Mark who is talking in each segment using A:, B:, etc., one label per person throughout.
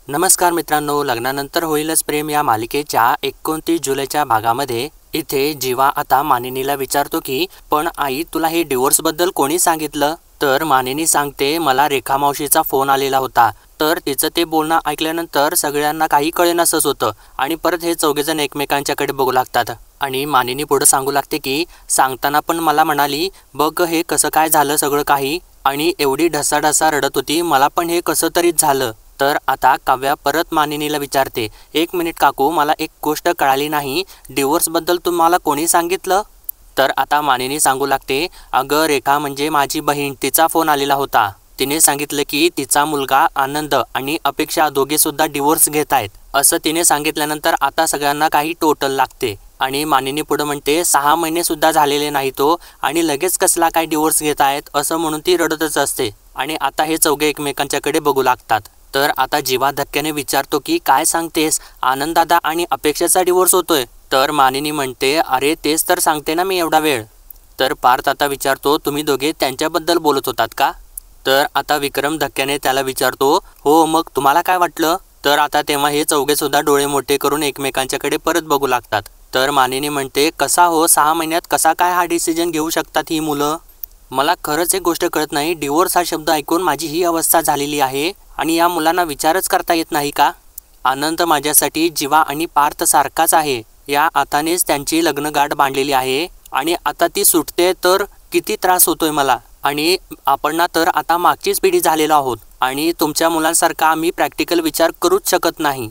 A: नमस्कार मित्रांनो, लग्नानंतर होईलच प्रेम या मालिकेच्या 29 जुलैच्या भागामध्ये इथे जीवा आता मानिनीला विचारतो की पण आई तुला हे डिवोर्स बद्दल कोणी सांगितलं? तर मानिनी सांगते मला रेखा मावशीचा फोन आलेला होता. तर तिचं ते बोलणं ऐकल्यानंतर सगळ्यांना काही कळेनासच होतं आणि परत हे चौघेजण एकमेकांच्याकडे बघू लागतात आणि मानिनी पुढे सांगू लागते की सांगताना पण मला म्हणाली बघ हे कसं काय झालं सगळं काही, आणि एवढी ढसाढसा रडत होती, मला पण हे कसं तरीच झालं. तर आता काव्या परत मानिनीला विचारते, एक मिनिट काकू, मला एक गोष्ट कळाली नाही, डिवोर्सबद्दल तुम्हाला कोणी सांगितलं? तर आता मानिनी सांगू लागते, अगं रेखा म्हणजे माझी बहीण, तिचा फोन आलेला होता. तिने सांगितलं की तिचा मुलगा आनंद आणि अपेक्षा दोघेसुद्धा डिवोर्स घेत आहेत असं तिने सांगितल्यानंतर आता सगळ्यांना काही टोटल लागते आणि मानिनी पुढे म्हणते 6 महिने सुद्धा झालेले नाही तो आणि लगेच कसला काय डिवोर्स घेत आहेत असं म्हणून ती रडतच असते आणि आता हे चौघे एकमेकांच्याकडे बघू लागतात. तर आता जीवा धक्क्याने विचारतो की काय सांगतेस, आनंद दादा आणि अपेक्षाचा डिवोर्स होतोय? तर मानिनी म्हणते अरे तेच तर सांगते ना मी एवढा वेळ. तर पार्थ आता विचारतो तुम्ही दोघे त्यांच्याबद्दल बोलत होतात का? तर आता विक्रम धक्क्याने त्याला विचारतो हो मग तुम्हाला काय वाटलं? तर आता तेव्हा हे चौघे सुद्धा डोळे मोठे करून एकमेकांच्याकडे परत बघू लागतात. तर मानिनी म्हणते कसा हो, 6 महिन्यात कसा काय हा डिसिजन घेऊ शकतात ही मुलं? मला खरंच एक गोष्ट कळत नाही, डिवोर्स हा शब्द ऐकून माझी ही अवस्था झालेली आहे आणि या मुलांना विचारच करता येत नाही का? आनंद माझ्यासाठी जीवा आणि पार्थ सारखाच आहे. या आतानेच त्यांची लग्नगाठ बांधलेली आहे आणि आता ती सुटते तर किती त्रास होतोय मला. आणि आपण ना तर आता मागचीच पिढी झालेलो आहोत आणि तुमच्या मुलांसारखा आम्ही प्रॅक्टिकल विचार करूच शकत नाही.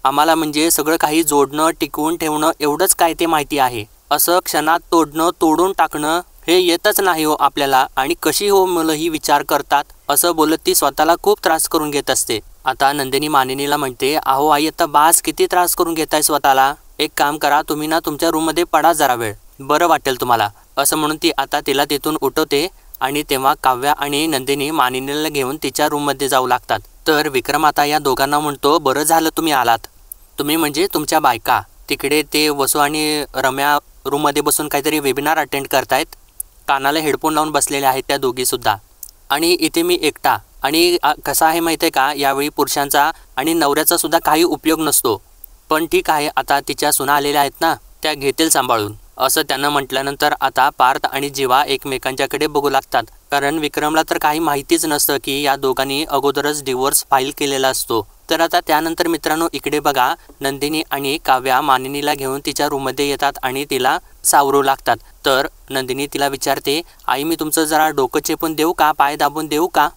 A: आम्हाला म्हणजे सगळं काही जोडणं टिकवून ठेवणं एवढंच काय ते माहिती आहे. असं क्षणात तोडणं तोडून टाकणं हे येतच नाही हो आपल्याला. आणि कशी हो मुलं ही विचार करतात असं बोलत ती स्वतःला खूप त्रास करून घेत असते. आता नंदिनी मानिनीला म्हणते अहो आई आता बास, किती त्रास करून घेताय स्वतःला, एक काम करा तुम्ही ना तुमच्या रूममध्ये पडा जरा वेळ, बरं वाटेल तुम्हाला, असं म्हणून ती आता तिला तिथून उठवते. आणि तेव्हा काव्या आणि नंदिनी मानिनीला घेऊन तिच्या रूममध्ये जाऊ लागतात. तर विक्रम आता या दोघांना म्हणतो बरं झालं तुम्ही आलात, तुम्ही म्हणजे तुमच्या बायका. तिकडे ते वसू आणि रम्या रूममध्ये बसून काहीतरी वेबिनार अटेंड करतायत, कानाला हेडफोन लावून बसलेले आहेत त्या दोघीसुद्धा, आणि इथे मी एकटा. आणि कसं आहे माहिती आहे का, यावेळी पुरुषांचा आणि नवऱ्याचा सुद्धा काही उपयोग नसतो, पण ठीक आहे आता तिच्या सुना आलेल्या आहेत ना, त्या घेतील सांभाळून, असं त्यानं म्हटल्यानंतर आता पार्थ आणि जीवा एकमेकांच्याकडे बघू लागतात. कारण विक्रमला तर काही माहितीच नसतं की या दोघांनी अगोदरच डिवोर्स फाईल केलेला असतो. तर आता त्यानंतर मित्रांनो इकडे बघा, नंदिनी आणि काव्या मानिनीला घेऊन तिच्या रूममध्ये येतात आणि तिला सावरू लागतात. तर नंदिनी तिला विचारते आई मी तुमचं जरा डोकं चेपून देऊ का, पाय दाबून देऊ का?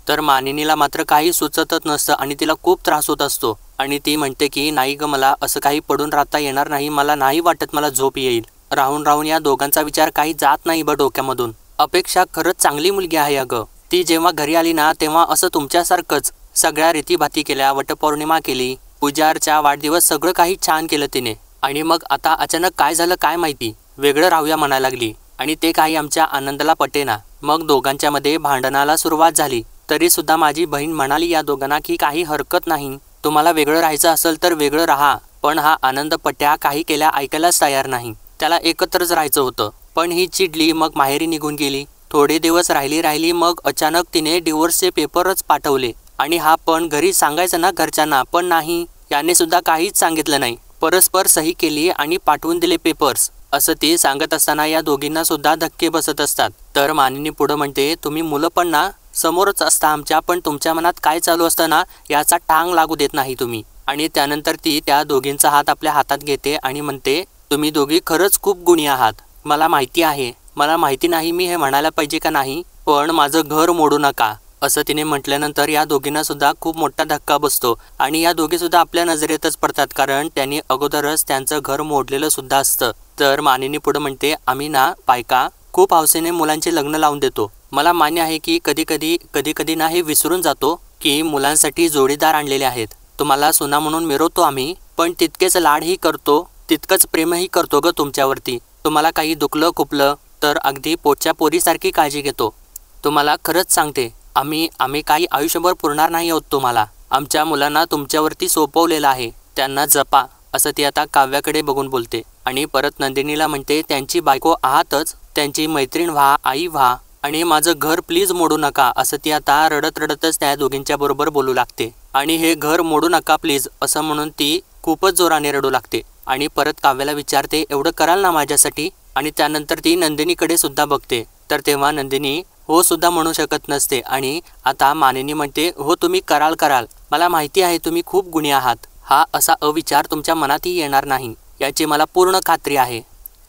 A: तर मानिनीला मात्र काही सुचतच नसतं आणि तिला खूप त्रास होत असतो आणि ती म्हणते की नाही ग, मला असं काही पडून राहता येणार नाही, मला नाही वाटत मला झोप येईल. राहून राहून या दोघांचा विचार काही जात नाही बा डोक्यामधून. अपेक्षा खरंच चांगली मुलगी आहे अगं, ती जेव्हा घरी आली ना तेव्हा असं तुमच्यासारखंच सगळ्या रीतीभाती केल्या, वटपौर्णिमा केली, पूजा अर्चा, वाढदिवस सगळं काही छान केलं तिने. आणि मग आता अचानक काय झालं काय माहिती, वेगळं राहूया म्हणायला लागली आणि ते काही आमच्या आनंदाला पटेना. मग दोघांच्या मध्ये भांडणाला सुरुवात झाली. तरी सुद्धा माझी बहीण म्हणाली या दोघांना की काही हरकत नाही, तुम्हाला वेगळं राहायचं असेल तर वेगळं राहा. पण हा आनंद पट्ट्या काही केल्या ऐकायलाच तयार नाही, त्याला एकत्रच राहायचं होतं. पण ही चिडली, मग माहेरी निघून गेली. थोडे दिवस राहिली मग अचानक तिने डिवोर्सचे पेपरच पाठवले आणि हा पण घरी सांगायचं ना घरच्यांना, पण नाही, याने सुद्धा काहीच सांगितलं नाही. परस्पर सही केली आणि पाठवून दिले पेपर्स, असं ती सांगत असताना या दोघींना सुद्धा धक्के बसत असतात. तर मानिनी पुढं म्हणते तुम्ही मुलं पण ना समोरच असता आमच्या, पण तुमच्या मनात काय चालू असतं ना याचा टांग लागू देत नाही तुम्ही. आणि त्यानंतर ती त्या दोघींचा हात आपल्या हातात घेते आणि म्हणते तुम्ही दोघी खरंच खूप गुणी आहात. मला माहिती आहे, मला माहिती नाही मी हे म्हणायला पाहिजे का नाही, पण माझं घर मोडू नका, असं तिने म्हटल्यानंतर या दोघींना सुद्धा खूप मोठा धक्का बसतो आणि या दोघी सुद्धा आपल्या नजरेतच पडतात, कारण त्यांनी अगोदरच त्यांचं घर मोडलेलं सुद्धा असतं. तर मानिनी पुढे म्हणते आम्ही ना बायका खूप हौसेने मुलांचे लग्न लावून देतो. मला मान्य आहे की कधी कधी ना हे विसरून जातो की मुलांसाठी जोडीदार आणलेले आहेत, तुम्हाला सुना म्हणून मिरवतो आम्ही, पण तितकेच लाडही करतो, तितकंच प्रेमही करतो ग तुमच्यावरती. तुम्हाला काही दुखलं खुपलं तर अगदी पोटच्या पोरीसारखी काळजी घेतो. तुम्हाला खरंच सांगते आम्ही काही आयुष्यभर पुरणार नाही आहोत तुम्हाला. आमच्या मुलांना तुमच्यावरती सोपवलेलं आहे, त्यांना जपा, असं ती आता काव्याकडे बघून बोलते. आणि परत नंदिनीला म्हणते त्यांची बायको आहातच, त्यांची मैत्रीण व्हा, आई व्हा, आणि माझं घर प्लीज मोडू नका असं ती आता रडत रडतच त्या दोघींच्या बरोबर बोलू लागते। आणि हे घर मोडू नका प्लीज असं म्हणून ती खूपच जोराने रडू लागते आणि परत काव्याला विचारते, एवढं कराल ना माझ्यासाठी? आणि त्यानंतर ती नंदिनीकडे सुद्धा बघते, तर तेव्हा नंदिनी हो सुद्धा म्हणू शकत नसते आणि आता मानिनी म्हणते, हो तुम्ही कराल, मला माहिती आहे तुम्ही खूप गुणी आहात, हा असा अविचार तुमच्या मनातही येणार नाही याची मला पूर्ण खात्री आहे।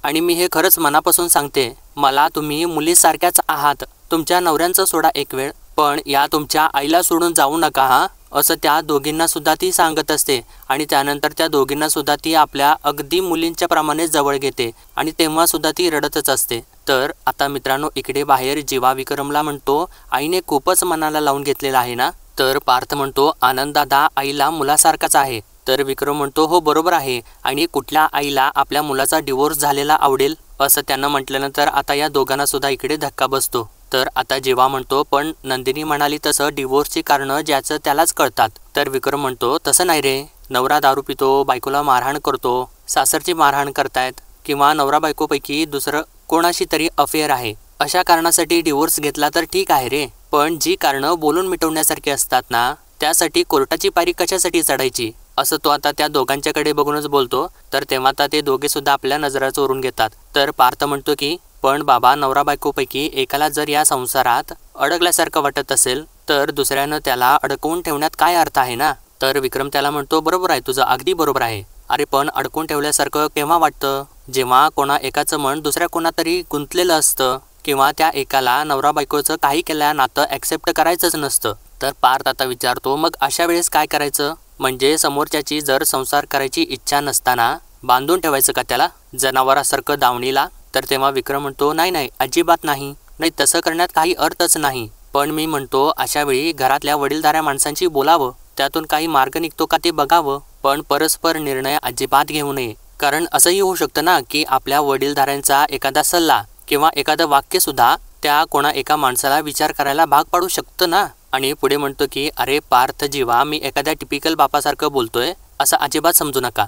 A: आणि मी हे खरंच मनापासून सांगते, मला तुम्ही मुलीसारख्याच आहात, तुमच्या नवऱ्यांचं सोडा एक वेळ, पण या तुमच्या आईला सोडून जाऊ नका हा, असं त्या दोघींना सुद्धा ती सांगत असते। आणि त्यानंतर त्या दोघींना सुद्धा ती आपल्या अगदी मुलींच्या प्रमाणे जवळ घेते आणि तेव्हा सुद्धा ती रडतच असते। तर आता मित्रांनो इकडे बाहेर जीवा विक्रमला म्हणतो, आईने खूपच मनाला लावून घेतलेला आहे ना? तर पार्थ म्हणतो, आनंद दादा आईला मुलासारखाच आहे। तर विक्रम म्हणतो, हो बरोबर आहे, आणि कुठल्या आईला आपल्या मुलाचा डिवोर्स झालेला आवडेल? असं त्यांना म्हटल्यानंतर आता या दोघांना सुद्धा इकडे धक्का बसतो। तर आता जेव्हा म्हणतो, पण नंदिनी म्हणाली तसं डिवोर्सची कारणं ज्याचं त्यालाच कळतात। तर विक्रम म्हणतो, तसं नाही रे, नवरा दारू पितो, बायकोला मारहाण करतो, सासरची मारहाण करतायत, किंवा नवरा बायकोपैकी दुसरं कोणाशी तरी अफेअर आहे, अशा कारणासाठी डिवोर्स घेतला तर ठीक आहे रे, पण जी कारणं बोलून मिटवण्यासारखी असतात ना, त्यासाठी कोर्टाची पायरी कशासाठी चढायची? असं तो आता त्या दोघांच्याकडे बघूनच बोलतो। तर तेव्हा आता ते दोघे सुद्धा आपल्या नजरा चोरून घेतात। तर पार्थ म्हणतो की पण बाबा, नवरा बायकोपैकी एकाला जर या संसारात अडकल्यासारखं वाटत असेल तर दुसऱ्यानं त्याला अडकवून ठेवण्यात काय अर्थ आहे ना? तर विक्रम त्याला म्हणतो, बरोबर आहे तुझं, अगदी बरोबर आहे, अरे पण अडकून ठेवल्यासारखं केव्हा वाटतं? जेव्हा कोणा एकाचं मन दुसऱ्या कोणातरी गुंतलेलं असतं, किंवा त्या एकाला नवरा बायकोचं काही केल्या नातं ॲक्सेप्ट करायचंच नसतं। तर पार्थ आता विचारतो, मग अशा वेळेस काय करायचं? म्हणजे समोरच्याची जर संसार करायची इच्छा नसताना बांधून ठेवायचं का त्याला जनावरासारखं दावणीला? तर तेव्हा विक्रम म्हणतो, नाही अजिबात नाही, तसं करण्यात काही अर्थच नाही, पण मी म्हणतो अशा वेळी घरातल्या वडीलधाऱ्या माणसांशी बोलावं, त्यातून काही मार्ग निघतो का ते बघावं, पण परस्पर निर्णय अजिबात घेऊ नये, कारण असंही होऊ शकतं ना की आपल्या वडीलधाऱ्यांचा एखादा सल्ला किंवा एखादं वाक्य सुद्धा त्या कोणा एका माणसाला विचार करायला भाग पाडू शकतं ना। आणि पुढे म्हणतो की अरे पार्थ जीवा, मी एखाद्या टिपिकल बापासारखं बोलतोय असं अजिबात समजू नका,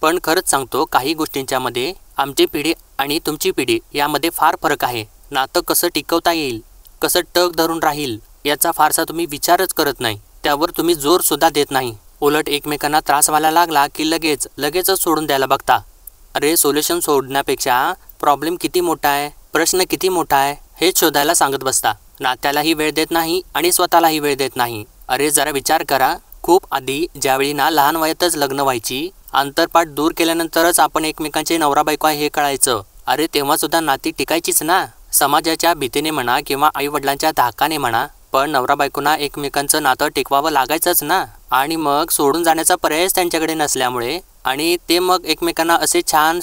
A: पण खरंच सांगतो काही गोष्टींच्या मध्ये आमची पिढी आणि तुमची पिढी यामध्ये फार फरक आहे। नातं कसं टिकवता येईल, कसं टक धरून राहील याचा फारसा तुम्ही विचारच करत नाही, त्यावर तुम्ही जोर सुद्धा देत नाही, उलट एकमेकांना त्रास व्हायला लागला की लगेचच सोडून द्यायला बघता। अरे सोल्युशन शोधण्यापेक्षा प्रॉब्लेम किती मोठा आहे, प्रश्न किती मोठा आहे हेच शोधायला सांगत बसता, नात्यालाही वेळ देत नाही आणि स्वतःलाही वेळ देत नाही। अरे जरा विचार करा, खूप आधी ज्यावेळी ना लहान वयातच लग्न व्हायची, अंतरपाठ दूर केल्यानंतरच आपण एकमेकांचे नवरा बायको आहे हे कळायचं, अरे तेव्हा सुद्धा नाती टिकायचीच ना, समाजाच्या भीतीने म्हणा किंवा आई वडिलांच्या धाकाने म्हणा, पण नवरा बायकोना एकमेकांचं नातं टिकवावं लागायचंच ना। आणि मग सोडून जाण्याचा पर्यायच त्यांच्याकडे नसल्यामुळे आणि ते मग एकमेकांना असे छान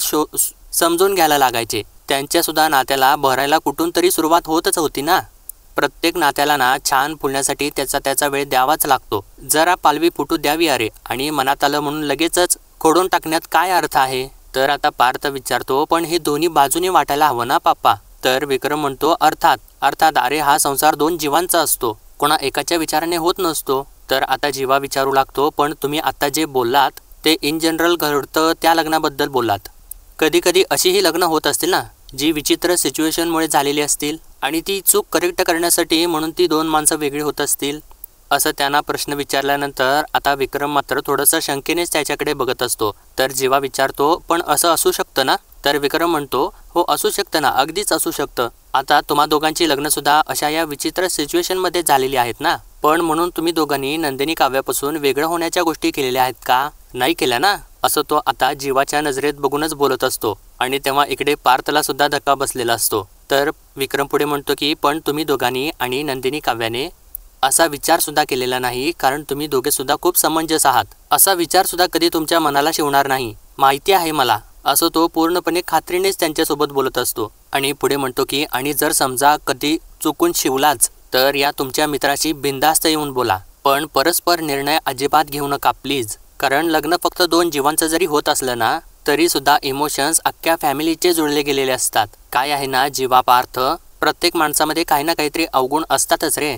A: समजून घ्यायला लागायचे, त्यांच्या सुद्धा नात्याला भरायला कुठून तरी सुरुवात होतच होती ना। प्रत्येक नात्याला ना छान फुलण्यासाठी त्याचा वेळ द्यावाच लागतो, जरा पालवी फुटू द्यावी अरे, आणि मनात आलं म्हणून लगेचच खोडून टाकण्यात काय अर्थ आहे? तर आता पार्थ विचारतो, पण हे दोन्ही बाजूने वाटायला हवं ना पापा? तर विक्रम म्हणतो, अर्थात अरे हा संसार दोन जीवांचा असतो, कोणा एकाच्या विचाराने होत नसतो। तर आता जीवा विचारू लागतो, पण तुम्ही आता जे बोललात ते इन जनरल घडतं त्या लग्नाबद्दल बोललात, कधी कधी अशीही लग्न होत असतील ना जी विचित्र सिच्युएशनमुळे झालेली असतील आणि ती चूक करेक्ट करण्यासाठी म्हणून ती दोन माणसं वेगळी होत असतील, असं त्यांना प्रश्न विचारल्यानंतर आता विक्रम मात्र थोडंसं शंकेनेच त्याच्याकडे बघत असतो। तर जीवा विचारतो, पण असं असू शकतं ना? तर विक्रम म्हणतो, हो असू शकतं ना, अगदीच असू शकतं, आता तुम्हा दोघांची लग्नसुद्धा अशा या विचित्र सिच्युएशनमध्ये झालेली आहेत ना, पण म्हणून तुम्ही दोघांनी नंदिनी काव्यापासून वेगळं होण्याच्या गोष्टी केलेल्या आहेत का? नाही केल्या ना? असं तो आता जीवाच्या नजरेत बघूनच बोलत असतो आणि तेव्हा इकडे पार्थला सुद्धा धक्का बसलेला असतो। तर विक्रम पुढे म्हणतो की पण तुम्ही दोघांनी आणि नंदिनी काव्याने असा विचार सुद्धा केलेला नाही, कारण तुम्ही दोघे सुद्धा खूप समंजस आहात, असा विचार सुद्धा कधी तुमच्या मनाला शिवणार नाही, माहिती आहे मला, असं तो पूर्णपणे खात्रीनेच त्यांच्यासोबत बोलत असतो। आणि पुढे म्हणतो की आणि जर समजा कधी चुकून शिवलाच तर या तुमच्या मित्राशी बिनधास्त येऊन बोला, पण परस्पर निर्णय अजिबात घेऊ नका प्लीज, कारण लग्न फक्त दोन जीवांचं जरी होत असलं ना तरी सुद्धा इमोशन्स अख्ख्या फॅमिलीचे जुळले गेलेले असतात। काय आहे ना जीवा पार्थ, प्रत्येक माणसामध्ये काही ना काहीतरी अवगुण असतातच रे,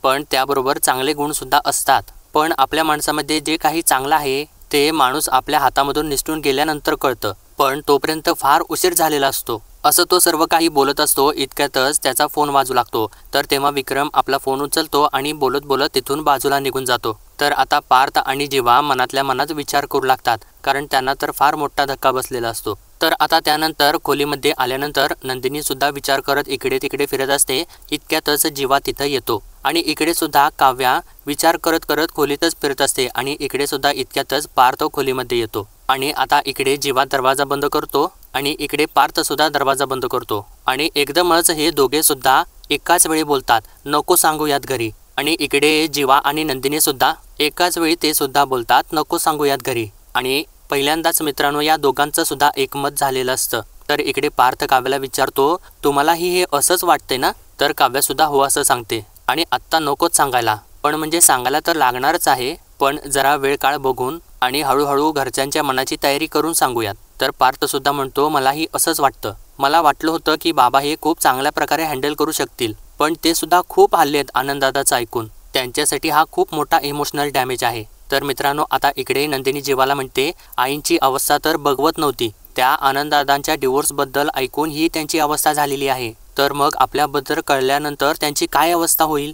A: पण त्याबरोबर चांगले गुण सुद्धा असतात, पण आपल्या माणसामध्ये जे काही चांगलं आहे ते माणूस आपल्या हातामधून निसटून गेल्यानंतर कळतं, पण तोपर्यंत फार उशीर झालेला असतो, असं तो सर्व काही बोलत असतो. इतक्यातच त्याचा फोन वाजू लागतो. तर तेव्हा विक्रम आपला फोन उचलतो आणि बोलत बोलत तिथून बाजूला निघून जातो. तर आता पार्थ आणि जीवा मनातल्या मनात विचार करू लागतात, कारण त्यांना तर फार मोठा धक्का बसलेला असतो. तर आता त्यानंतर खोलीमध्ये आल्यानंतर नंदिनी सुद्धा विचार करत इकडे तिकडे फिरत असते. इतक्यातच जीवा तिथं येतो आणि इकडे सुद्धा काव्या विचार करत करत खोलीतच फिरत असते आणि इकडे सुद्धा इतक्यातच पार्थ खोलीमध्ये येतो. आणि आता इकडे जीवा दरवाजा बंद करतो आणि इकडे पार्थ सुद्धा दरवाजा बंद करतो आणि एकदमच हे दोघे सुद्धा एकाच वेळी बोलतात, नको सांगूयात घरी. आणि इकडे जीवा आणि नंदिनी सुद्धा एकाच वेळी ते सुद्धा बोलतात, नको सांगूयात घरी. आणि पहिल्यांदाच मित्रांनो या दोघांचं सुद्धा एकमत झालेलं असतं. तर इकडे पार्थ काव्याला विचारतो, तुम्हालाही हे असंच वाटते ना? तर काव्या सुद्धा हो असं सांगते. आणि आत्ता नकोच सांगायला, पण म्हणजे सांगायला तर लागणारच आहे, पण जरा वेळ काळ बघून आणि हळूहळू घरच्यांच्या मनाची तयारी करून सांगूयात. तर पार्थ सुद्धा म्हणतो, मलाही असंच वाटतं. मला वाटलं होतं की बाबा हे खूप चांगल्या प्रकारे हँडल करू शकतील, पण ते सुद्धा खूप हल्लेत आनंददादाचं ऐकून. त्यांच्यासाठी हा खूप मोठा इमोशनल डॅमेज आहे. तर मित्रांनो आता इकडे नंदिनी जीवाला म्हणते, आईंची अवस्था तर बघवत नव्हती. त्या आनंददादांच्या डिवोर्सबद्दल ऐकून ही त्यांची अवस्था झालेली आहे. तर मग आपल्याबद्दल कळल्यानंतर त्यांची काय अवस्था होईल?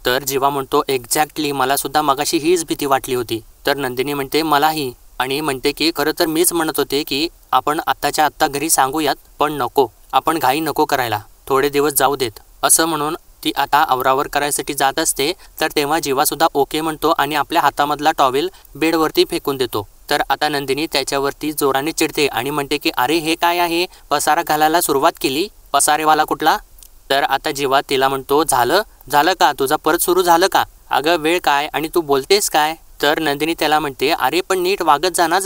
A: तर जीवा म्हणतो, एक्झॅक्टली मला सुद्धा मगाशी हीच भीती वाटली होती. तर नंदिनी म्हणते, मलाही. आणि म्हणते की खरं तर मीच म्हणत होते की आपण आत्ताच्या आत्ता घरी सांगूयात, पण नको, आपण घाई नको करायला, थोडे दिवस जाऊ देत. असं म्हणून ती आता आवरावर करायसाठी जात असते. तर तेव्हा जीवा सुद्धा ओके म्हणतो आणि आपल्या हातामधला टॉवेल बेडवरती फेकून देतो. तर आता नंदिनी त्याच्यावरती जोराने चिडते आणि म्हणते की अरे हे काय आहे, पसारा घालायला सुरुवात केली, पसारेवाला कुठला? तर आता जीवा तिला म्हणतो, झालं का, तुझा परत सुरू झालं का? अगं वेळ काय आणि तू बोलतेस काय? तर नंदिनी त्याला म्हणते, अरे पण नीट वागत जा ना,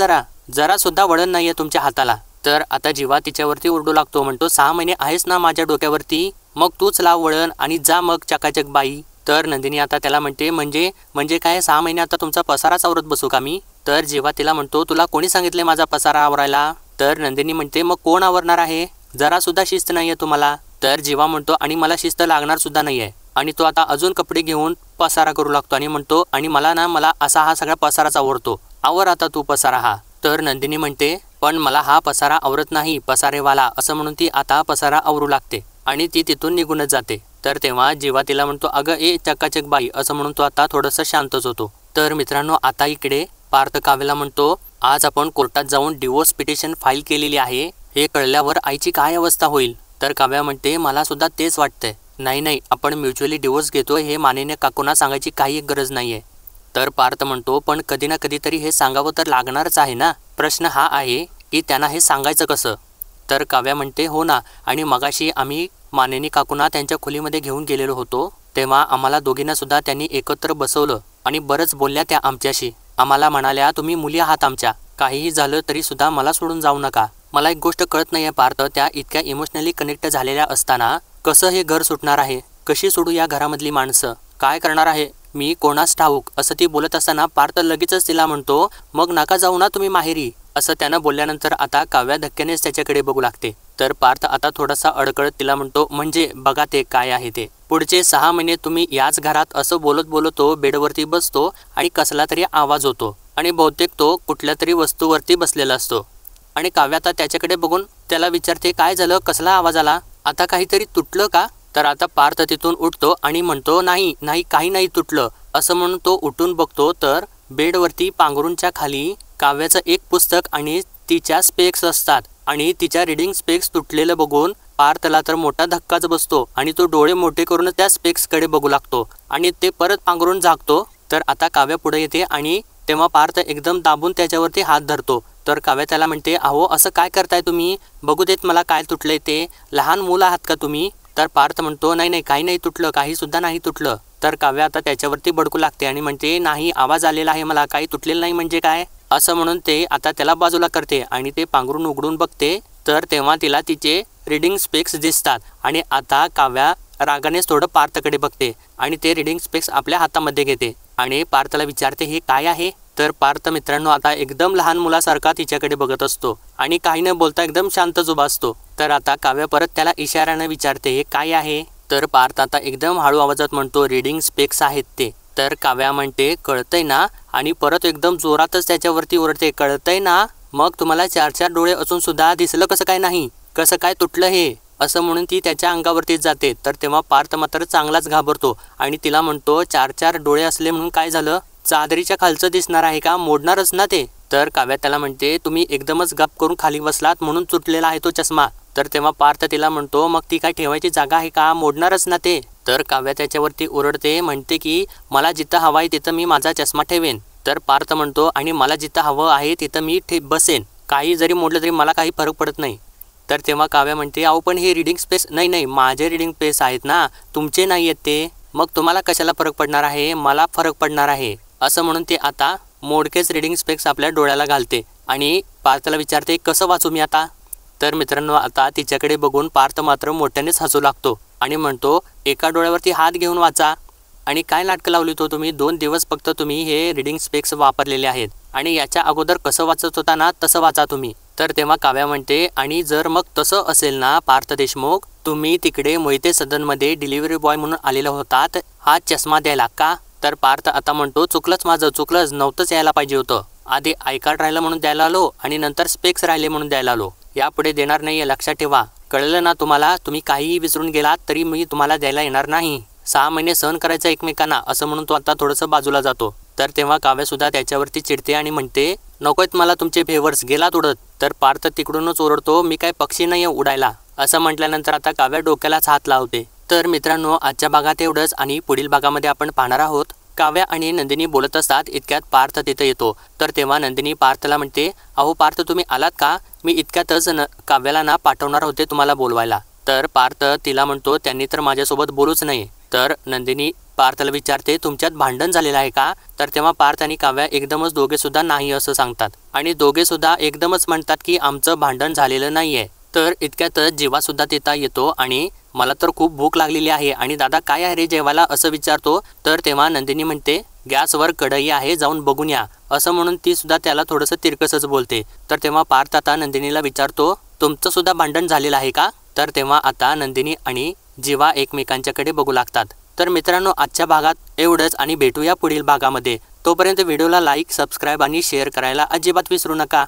A: जरा सुद्धा वळण नाहीये तुमच्या हाताला. तर आता जीवा तिच्यावरती ओरडू लागतो, म्हणतो 6 महिने आहेस ना माझ्या डोक्यावरती, मग तूच लाव वळण आणि जा मग चकाचक बाई. तर नंदिनी आता त्याला म्हणते, म्हणजे काय 6 महिने आता तुमचा पसाराच आवरत बसू का मी? तर जीवा तिला म्हणतो, तुला कोणी सांगितले माझा पसारा आवरायला? तर नंदिनी म्हणते, मग कोण आवरणार आहे? जरा सुद्धा शिस्त नाहीये तुम्हाला. तर जीवा म्हणतो, आणि मला शिस्त लागणार सुद्धा नाहीये. आणि तो आता अजून कपडे घेऊन पसारा करू लागतो आणि म्हणतो, आणि मला असा हा सगळा पसाराच आवडतो, आवर आता तू पसारा हा. तर नंदिनी म्हणते, पण मला हा पसारा आवरत नाही, पसारेवाला. असं म्हणून ती आता पसारा आवरू लागते आणि ती तिथून निघूनच जाते. तर तेव्हा जीवा तिला म्हणतो, अगं ए चकाचक बाई, असं म्हणून तो आता थोडंसं शांतच होतो. तर मित्रांनो आता इकडे पार्थ काव्याला म्हणतो, आज आपण कोर्टात जाऊन डिवोर्स पिटिशन फाईल केलेली आहे, हे कळल्यावर आईची काय अवस्था होईल? तर काव्या म्हणते, मला सुद्धा तेच वाटतंय. नाही, आपण म्युच्युअली डिवोर्स घेतो हे माननीय काकूंना सांगायची काही गरज नाहीये. तर पार्थ म्हणतो, पण कधी ना कधीतरी हे सांगावं तर लागणारच आहे ना. प्रश्न हा आहे की त्यांना हे सांगायचं कसं? तर काव्या म्हणते, हो ना, आणि मगाशी आम्ही माननीय काकूंना त्यांच्या खोलीमध्ये घेऊन गेलेलो होतो, तेव्हा आम्हाला दोघींना सुद्धा त्यांनी एकत्र बसवलं आणि बरंच बोलल्या त्या आमच्याशी. आम्हाला म्हणाल्या, तुम्ही मुली आहात आमच्या, काहीही झालं तरी सुद्धा मला सोडून जाऊ नका. मला एक गोष्ट कळत नाहीये पार्थ, त्या इतक्या इमोशनली कनेक्ट झालेल्या असताना कसं हे घर सुटणार आहे? कशी सोडू या घरामधली माणसं? काय करणार आहे मी, कोणास ठाऊक? असं ती बोलत असताना पार्थ लगेचच तिला म्हणतो, मग नका जाऊ ना तुम्ही माहेरी. असं त्यानं बोलल्यानंतर आता काव्या धक्क्यानेच त्याच्याकडे बघू लागते. तर पार्थ आता थोडासा अडकळत तिला म्हणतो, म्हणजे बघा ते काय आहे ते, पुढचे 6 महिने तुम्ही याच घरात असं बोलतो, बेडवरती बसतो आणि कसला तरी आवाज होतो आणि बहुतेक तो कुठल्या तरी वस्तूवरती बसलेला असतो. आणि काव्या आता त्याच्याकडे बघून त्याला विचारते, काय झालं, कसला आवाज आला, आता काहीतरी तुटलं का? तर आता पार्थ तिथून उठतो आणि म्हणतो, नाही काही नाही तुटलं. असं म्हणून तो उठून बघतो तर बेडवरती पांघरूणच्या खाली काव्याचं एक पुस्तक आणि तिच्या स्पेक्स असतात आणि तिच्या रिडिंग स्पेक्स तुटलेलं बघून पार्थला तर मोठा धक्काच बसतो आणि तो डोळे मोठे करून त्या स्पेक्सकडे बघू लागतो आणि ते परत पांघरून झाकतो. तर आता काव्या पुढे येते आणि तेव्हा पार्थ एकदम दाबून त्याच्यावरती हात धरतो. तर काव्या त्याला म्हणते, अहो असं काय करताय तुम्ही, बघू देत मला काय तुटलंय ते, लहान मुलं आहात का तुम्ही? तर पार्थ म्हणतो, नाही काही नाही तुटलं, काही सुद्धा नाही तुटलं. तर काव्या आता त्याच्यावरती भडकू लागते आणि म्हणते, नाही आवाज आलेला आहे मला, काही तुटलेलं नाही म्हणजे काय? असं म्हणून ते आता त्याला बाजूला करते आणि ते पांघरून उघडून बघते. तर तेव्हा तिला तिचे रिडिंग स्पेक्स दिसतात आणि आता काव्या रागानेच थोडं पार्थकडे बघते आणि ते रिडिंग स्पेक्स आपल्या हातामध्ये घेते आणि पार्थला विचारते, हे काय आहे? तर पार्थ मित्रांनो आता एकदम लहान मुलासारखा तिच्याकडे बघत असतो आणि काही न बोलता एकदम शांतच उभा असतो. तर आता काव्या परत त्याला इशाऱ्याने विचारते, हे काय आहे? तर पार्थ आता एकदम हळू आवाजात म्हणतो, रिडिंग स्पेक्स आहेत ते. तर काव्या म्हणते, कळतंय ना? आणि परत एकदम जोरातच त्याच्यावरती ओरडते, कळतंय ना? मग तुम्हाला 4 डोळे असून सुद्धा दिसलं कसं काय नाही? कसं काय तुटलं हे, असं म्हणून ती त्याच्या अंगावरतीच जाते. तर तेव्हा पार्थ मात्र चांगलाच घाबरतो आणि तिला म्हणतो 4-4 डोळे असले म्हणून काय झालं, चादरीच्या खालचं दिसणार आहे का, मोडणारच ना ते. तर काव्या त्याला म्हणते तुम्ही एकदमच गप करून खाली बसलात म्हणून तुटलेला आहे तो चष्मा. तर तेव्हा पार्थ तिला म्हणतो मग ती काय ठेवायची जागा आहे का, मोडणारच ना ते. तर काव्या त्याच्यावरती ओरडते, म्हणते की मला जिथं हवं आहे तिथं मी माझा चष्मा ठेवेन. तर पार्थ म्हणतो आणि मला जिथं हवं आहे तिथं मी बसेन, काही जरी मोडलं तरी मला काही फरक पडत नाही. तर तेव्हा काव्या म्हणते अहो पण हे रीडिंग स्पेस नाही माझे रीडिंग स्पेस आहेत ना, तुमचे नाही आहेत ते, मग तुम्हाला कशाला फरक पडणार आहे, मला फरक पडणार आहे. असं म्हणून ते आता मोडकेच रीडिंग स्पेक्स आपल्या डोळ्याला घालते आणि पार्थला विचारते कसं वाचू मी आता. तर मित्रांनो आता तिच्याकडे बघून पार्थ मात्र मोठ्यानेच हसू लागतो आणि म्हणतो एका डोळ्यावरती हात घेऊन वाचा. आणि काय नाटकं लावली तो तुम्ही, 2 दिवस फक्त तुम्ही हे रीडिंग स्पेक्स वापरलेले आहेत आणि याच्या अगोदर कसं वाचत होता ना तसं वाचा तुम्ही. तर तेव्हा काव्या म्हणते आणि जर मग तसं असेल ना पार्थ देशमुख, तुम्ही तिकडे मोहिते सदनमध्ये डिलिव्हरी बॉय म्हणून आलेला होतात हा चष्मा द्यायला का. तर पार्थ आता म्हणतो चुकलंच माझं, चुकलंच, नव्हतंच यायला पाहिजे होतं. आधी आय कार्ड राहिलं म्हणून द्यायला आलो आणि नंतर स्पेक्स राहिले म्हणून द्यायला आलो. यापुढे देणार नाही, लक्षात ठेवा, कळलं ना तुम्हाला. तुम्ही काहीही विसरून गेलात तरी मी तुम्हाला द्यायला येणार नाही. 6 महिने सहन करायचं एकमेकांना, असं म्हणून तो आता थोडंसं बाजूला जातो. तर तेव्हा काव्यासुद्धा त्याच्यावरती चिडते आणि म्हणते नकोयत मला तुमचे फेवर्स, गेलात उडत. तर पार्थ तिकडूनच ओरडतो मी काय पक्षी नाही आहे उडायला. असं म्हटल्यानंतर आता काव्या डोक्यालाच हात लावते. तर मित्रांनो आजच्या भागात एवढंच आणि पुढील भागामध्ये आपण पाहणार आहोत. काव्या आणि नंदिनी बोलत असतात इतक्यात पार्थ तिथे येतो. तर तेव्हा नंदिनी पार्थला म्हणते अहो पार्थ तुम्ही आलात का, मी इतक्यातच काव्याला ना पाठवणार होते तुम्हाला बोलवायला. तर पार्थ तिला म्हणतो त्यांनी तर माझ्यासोबत बोलूच नाही. तर नंदिनी पार्थला विचारते तुमच्यात भांडण झालेलं आहे का. तर तेव्हा पार्थ आणि काव्या एकदमच दोघे सुद्धा नाही असं सांगतात आणि दोघे सुद्धा एकदमच म्हणतात की आमचं भांडण झालेलं नाही आहे. तर इतक्यातच जीवासुद्धा तिथं येतो आणि मला तर खूप भूक लागलेली आहे आणि दादा काय आहे रे जेवायला असं विचारतो. तर तेव्हा नंदिनी म्हणते गॅसवर कढई आहे जाऊन बघून या, असं म्हणून ती सुद्धा त्याला थोडंसं तिरकसच बोलते. तर तेव्हा पार्थ आता नंदिनीला विचारतो तुमचं सुद्धा भांडण झालेलं आहे का. तर तेव्हा आता नंदिनी आणि जीवा एकमेकांच्याकडे बघू लागतात. तर मित्रांनो आजच्या भागात एवढंच आणि भेटूया पुढील भागामध्ये. तोपर्यंत व्हिडिओला लाईक, सबस्क्राईब आणि शेअर करायला अजिबात विसरू नका.